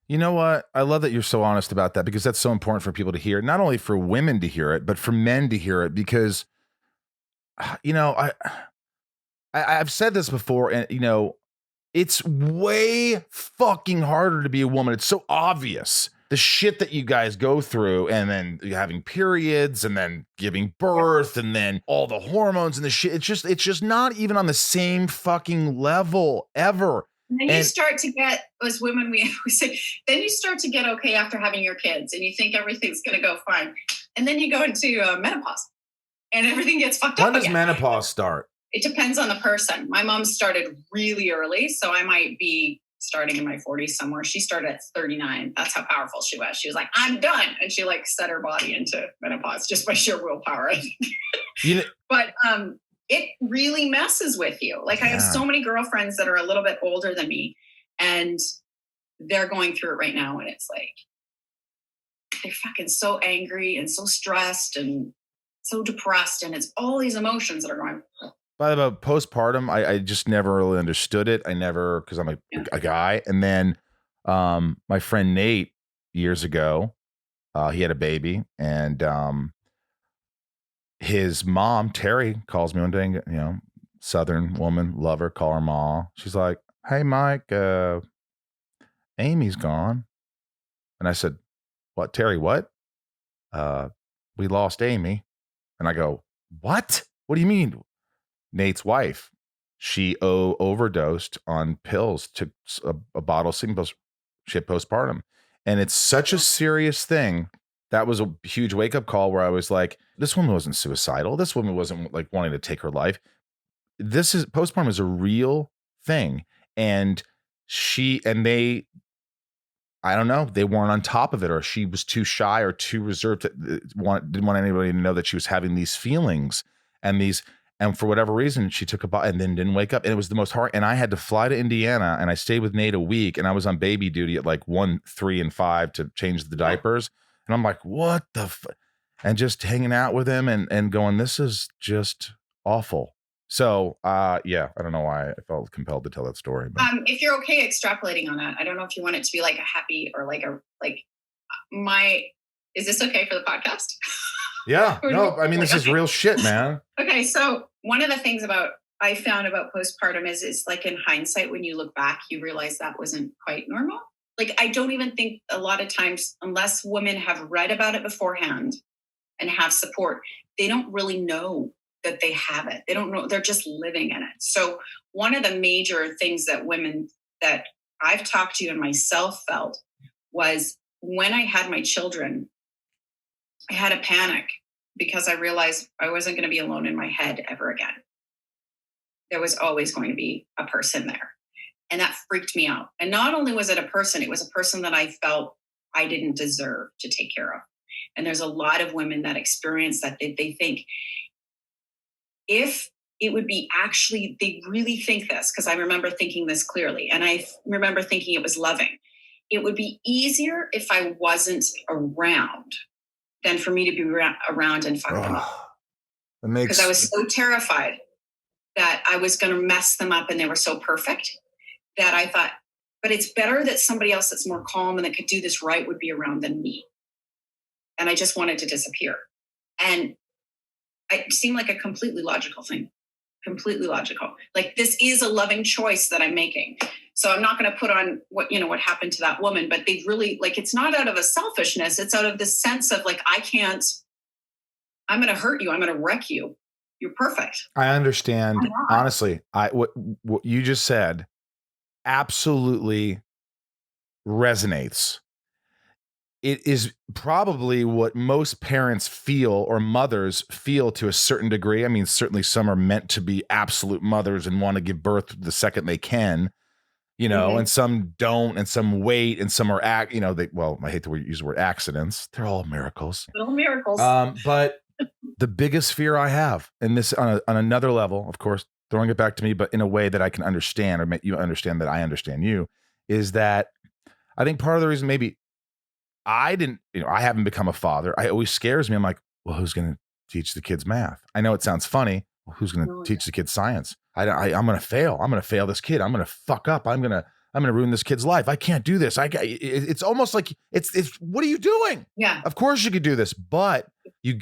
You know what? I love that you're so honest about that because that's so important for people to hear, not only for women to hear it, but for men to hear it because, you know, I've said this before and, it's way fucking harder to be a woman. It's so obvious. The shit that you guys go through, and then having periods, and then giving birth, and then all the hormones and the shit. It's just not even on the same fucking level ever. And then you And start to get, as women, we say, then you start to get okay after having your kids, and you think everything's going to go fine, and then you go into menopause, and everything gets fucked up. when does again. menopause start? It depends on the person. My mom started really early, so I might be starting in my 40s somewhere. She started at 39. That's how powerful she was. She was like, I'm done. And she like set her body into menopause just by sheer willpower. But it really messes with you. Like I have so many girlfriends that are a little bit older than me, and they're going through it right now. And it's like, they're fucking so angry and so stressed and so depressed. And it's all these emotions that are going. By the way, postpartum, I just never really understood it. I never, because I'm a guy. And then my friend Nate, years ago, he had a baby, and his mom, Terry, calls me one day, Southern woman, love her, call her ma. She's like, hey, Mike, Amy's gone. And I said, what, Terry, what? We lost Amy. And I go, what? What do you mean? Nate's wife, she overdosed on pills, took a bottle of sleeping pills, she had postpartum. And it's such a serious thing. That was a huge wake-up call where I was like, this woman wasn't suicidal. This woman wasn't like wanting to take her life. Postpartum is a real thing. And they, I don't know, they weren't on top of it, or she was too shy or too reserved, didn't want anybody to know that she was having these feelings and for whatever reason, she took a bottle and then didn't wake up. And it was the most hard. And I had to fly to Indiana, and I stayed with Nate a week, and I was on baby duty at like 1, 3, and 5 to change the diapers. And I'm like, what the and just hanging out with him and going, this is just awful. So, yeah, I don't know why I felt compelled to tell that story. But. If you're okay extrapolating on that, I don't know if you want it to be like a happy or is this okay for the podcast? Yeah, no, I mean, this is real shit, man. Okay, so one of the things I found about postpartum is like in hindsight, when you look back, you realize that wasn't quite normal. Like, I don't even think a lot of times, unless women have read about it beforehand and have support, they don't really know that they have it. They don't know, they're just living in it. So one of the major things that women that I've talked to and myself felt was when I had my children, I had a panic because I realized I wasn't going to be alone in my head ever again. There was always going to be a person there. And that freaked me out. And not only was it a person that I felt I didn't deserve to take care of. And there's a lot of women that experience that. They think if it would be actually, they really think this, because I remember thinking this clearly. And I remember thinking it was loving. It would be easier if I wasn't around than for me to be around and fuck them up. Because I was so terrified that I was going to mess them up, and they were so perfect that I thought, but it's better that somebody else that's more calm and that could do this right would be around than me. And I just wanted to disappear. And it seemed like a completely logical thing. Completely logical. Like, this is a loving choice that I'm making. So I'm not going to put on what happened to that woman, but they really, like, it's not out of a selfishness. It's out of the sense of like, I'm going to hurt you. I'm going to wreck you. You're perfect. I understand. Honestly, what you just said absolutely resonates. It is probably what most parents feel, or mothers feel, to a certain degree. I mean, certainly some are meant to be absolute mothers and want to give birth the second they can, and some don't, and some wait, and some are I hate to use the word accidents. They're all miracles. Little miracles. But the biggest fear I have, and this on another level, of course, throwing it back to me, but in a way that I can understand, or make you understand that I understand you, is that I think part of the reason maybe I haven't become a father. It always scares me. I'm like, well, who's going to teach the kids math? I know it sounds funny. Well, who's going to teach the kids science? I'm going to fail. I'm going to fail this kid. I'm going to fuck up. I'm going to I'm going to ruin this kid's life. I can't do this. It's almost like it's, what are you doing? Yeah. Of course you could do this, but you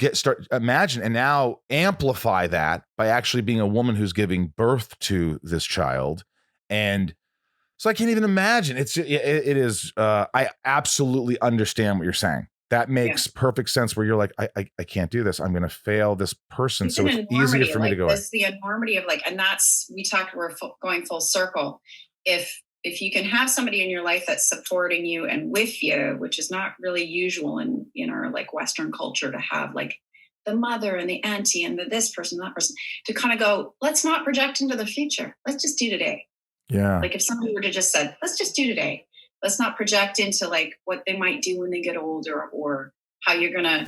imagine and now amplify that by actually being a woman who's giving birth to this child. And so I can't even imagine. It is, I absolutely understand what you're saying. That makes perfect sense where you're like, I can't do this. I'm going to fail this person. So it's easier for me to go. This the enormity of and that's, we're going full circle. If you can have somebody in your life that's supporting you and with you, which is not really usual in our Western culture to have the mother and the auntie and this person, that person, to kind of go, let's not project into the future. Let's just do today. Yeah. If somebody were to just said, let's just do today. Let's not project into what they might do when they get older or how you're going to